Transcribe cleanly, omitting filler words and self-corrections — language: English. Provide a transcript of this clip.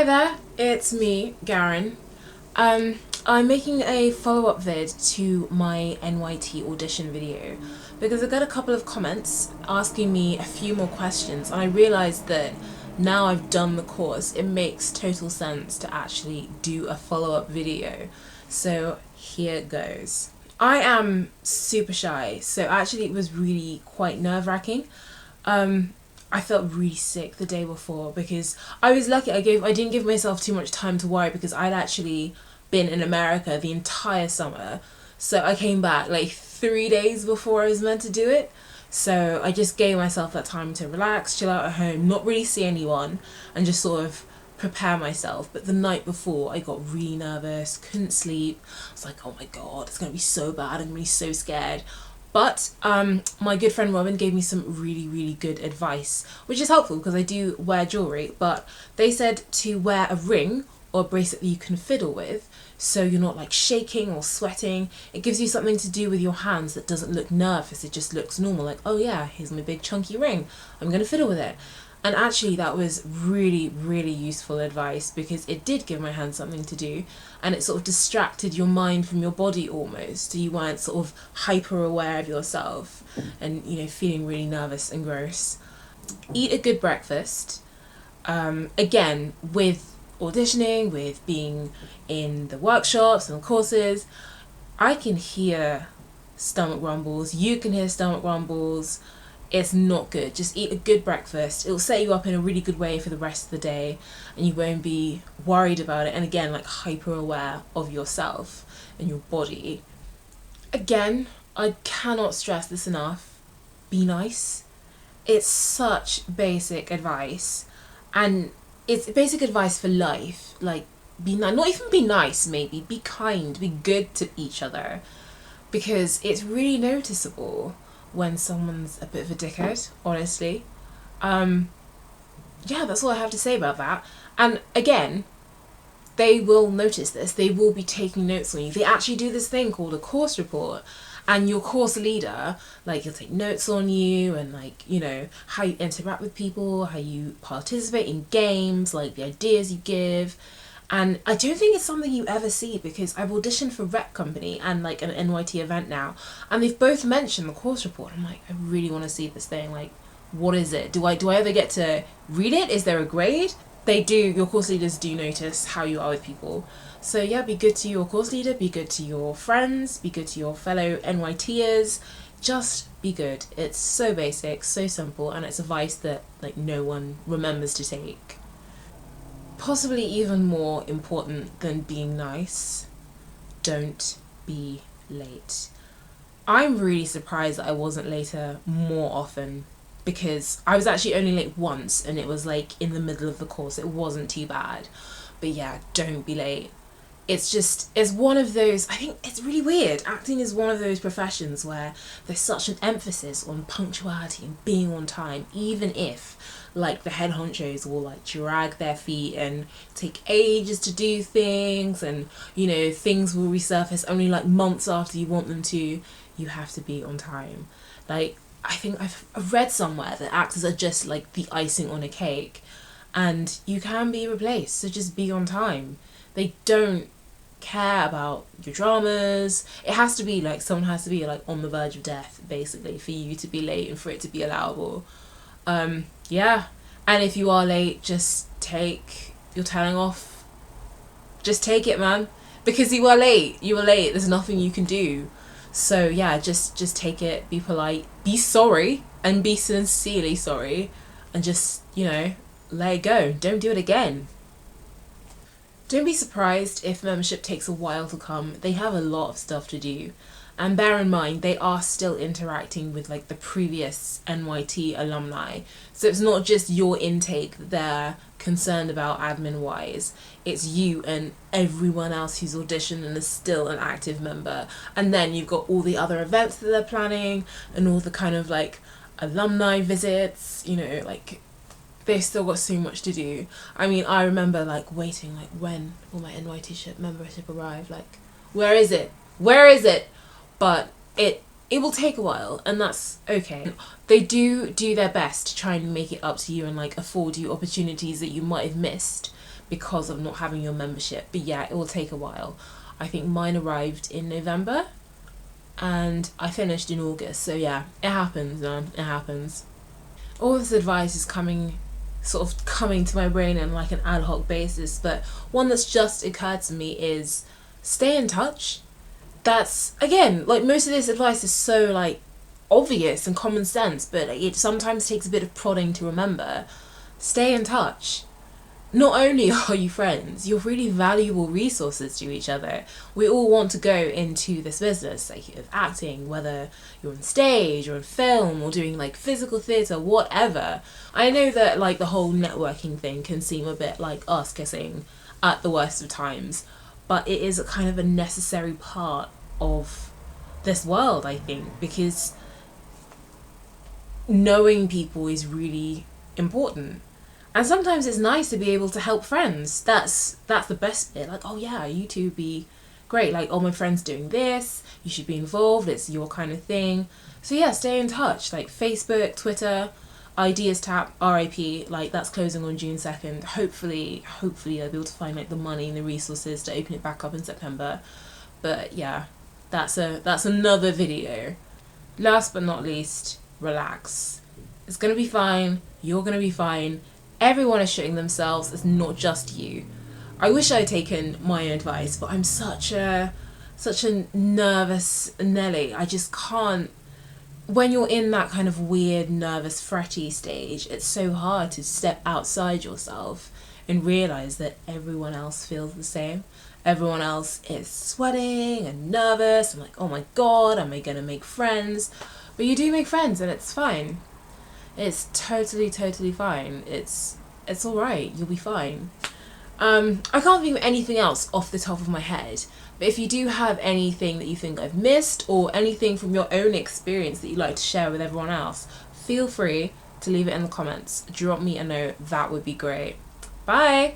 there, it's me, Garen. I'm making a follow-up vid to my NYT audition video because I got a couple of comments asking me a few more questions, and I realised that now I've done the course, it makes total sense to actually do a follow-up video. So here goes. I am super shy, so actually it was really quite nerve-wracking. I felt really sick the day before because I was lucky I didn't give myself too much time to worry because I'd actually been in America the entire summer. So I came back like 3 days before I was meant to do it. So I just gave myself that time to relax, chill out at home, not really see anyone, and just sort of prepare myself. But the night before I got really nervous, couldn't sleep. I was like, oh my god, it's gonna be so bad, I'm gonna be so scared. But my good friend Robin gave me some really good advice, which is helpful because I do wear jewellery, but they said to wear a ring or a bracelet that you can fiddle with so you're not like shaking or sweating. It gives you something to do with your hands that doesn't look nervous, it just looks normal, like, oh yeah, here's my big chunky ring, I'm gonna fiddle with it. And actually that was really useful advice because it did give my hands something to do, and it sort of distracted your mind from your body almost, so you weren't sort of hyper aware of yourself and, you know, feeling really nervous and gross. Eat a good breakfast. Again, with auditioning, with being in the workshops and the courses, I can hear stomach rumbles, you can hear stomach rumbles. It's not good. Just eat a good breakfast. It'll set you up in a really good way for the rest of the day and you won't be worried about it, and again, like hyper aware of yourself and your body. Again, I cannot stress this enough. Be nice. It's such basic advice, and it's basic advice for life. Like, be nice. Not even be nice, maybe. Be kind. Be good to each other, because it's really noticeable when someone's a bit of a dickhead, honestly. Yeah, that's all I have to say about that. And again, they will notice this. They will be taking notes on you. They actually do this thing called a course report, and your course leader, like, he'll take notes on you and, like, you know, how you interact with people, how you participate in games, like the ideas you give. And I don't think it's something you ever see because I've auditioned for Rep Company and like an NYT event now, and they've both mentioned the course report. I'm like, I really want to see this thing. Like, what is it? Do I ever get to read it? Is there a grade? They do. Your course leaders do notice how you are with people. So yeah, be good to your course leader, be good to your friends, be good to your fellow NYTers. Just be good. It's so basic, so simple, and it's advice that like no one remembers to take. Possibly even more important than being nice, don't be late. I'm really surprised that I wasn't later more often, because I was actually only late once and it was like in the middle of the course. It wasn't too bad. But yeah, don't be late. It's one of those, I think it's really weird. Acting is one of those professions where there's such an emphasis on punctuality and being on time, even if like the head honchos will like drag their feet and take ages to do things, and you know, things will resurface only like months after you want them to. You have to be on time. Like, I think I've read somewhere that actors are just like the icing on a cake, and you can be replaced, so just be on time. They don't care about your dramas. It has to be like someone has to be like on the verge of death basically for you to be late and for it to be allowable. Yeah, and if you are late, just take your telling off. Just take it, man, because you are late. There's nothing you can do. So yeah, just take it, be polite, be sorry, and be sincerely sorry, and just, you know, let it go. Don't do it again. Don't be surprised if membership takes a while to come. They have a lot of stuff to do. And bear in mind, they are still interacting with like the previous NYT alumni. So it's not just your intake that they're concerned about admin wise. It's you and everyone else who's auditioned and is still an active member. And then you've got all the other events that they're planning and all the kind of like alumni visits, you know, like they've still got so much to do. I mean, I remember like waiting, like, when will my NYT membership arrive? Like, where is it? Where is it? But it will take a while, and that's okay. They do their best to try and make it up to you and like afford you opportunities that you might have missed because of not having your membership. But yeah, it will take a while. I think mine arrived in November and I finished in August. So yeah, it happens, man. It happens. All this advice is sort of coming to my brain on like an ad hoc basis, but one that's just occurred to me is stay in touch. That's, again, like, most of this advice is so like obvious and common sense, but it sometimes takes a bit of prodding to remember. Stay in touch. Not only are you friends, you're really valuable resources to each other. We all want to go into this business, like, of acting, whether you're on stage or in film or doing like physical theatre, whatever. I know that like the whole networking thing can seem a bit like ass kissing at the worst of times, but it is a kind of a necessary part of this world, I think, because knowing people is really important. And sometimes it's nice to be able to help friends. That's the best bit. Like, oh yeah, you two be great. Like, oh, my friend's doing this. You should be involved. It's your kind of thing. So yeah, stay in touch. Like Facebook, Twitter, Ideas Tap, RIP. Like, that's closing on June 2nd. Hopefully I'll be able to find like the money and the resources to open it back up in September. But yeah, that's another video. Last but not least, relax. It's gonna be fine. You're gonna be fine. Everyone is shitting themselves. It's not just you. I wish I had taken my own advice, but I'm such a nervous Nelly. I just can't. When you're in that kind of weird, nervous, fretty stage, it's so hard to step outside yourself and realize that everyone else feels the same. Everyone else is sweating and nervous. I'm like, oh my god, am I gonna make friends? But you do make friends and it's fine. It's totally fine. It's alright. You'll be fine. I can't think of anything else off the top of my head. But if you do have anything that you think I've missed or anything from your own experience that you'd like to share with everyone else, feel free to leave it in the comments. Drop me a note. That would be great. Bye!